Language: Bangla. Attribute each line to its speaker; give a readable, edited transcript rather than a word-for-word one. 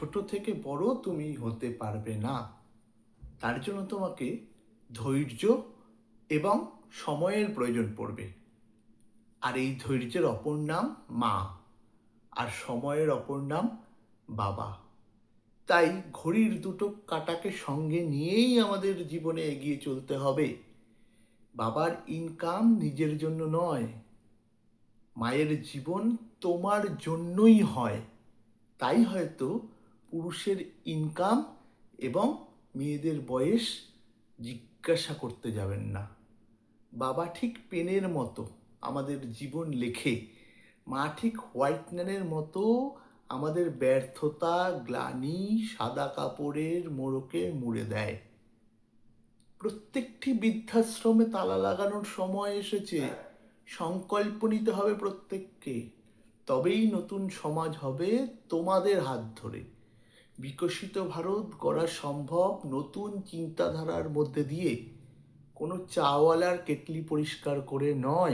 Speaker 1: ছোট থেকে বড় তুমি হতে পারবে না। তার জন্য তোমাকে ধৈর্য এবং সময়ের প্রয়োজন পড়বে। আর এই ধৈর্যের অপর নাম মা, আর সময়ের অপর নাম বাবা। তাই ঘড়ির দুটো কাঁটাকে সঙ্গে নিয়েই আমাদের জীবনে এগিয়ে চলতে হবে। বাবার ইনকাম নিজের জন্য নয়, মায়ের জীবন তোমার জন্যই হয়। তাই হয়তো পুরুষের ইনকাম এবং মেয়েদের বয়স জিজ্ঞাসা করতে যাবেন না। বাবা ঠিক পেনের মতো আমাদের জীবন লেখে, মা ঠিক হোয়াইটনারের মতো আমাদের ব্যর্থতা, গ্লানি সাদা কাপড়ের মোড়কে মুড়ে দেয়। প্রত্যেকটি বৃদ্ধাশ্রমে তালা লাগানোর সময় এসেছে। সংকল্প নিতে হবে প্রত্যেককে, তবেই নতুন সমাজ হবে তোমাদের হাত ধরে। বিকশিত ভারত গড়া সম্ভব নতুন চিন্তাধারার মধ্যে দিয়ে, কোনো চাওয়ালার কেটলি পরিষ্কার করে নয়।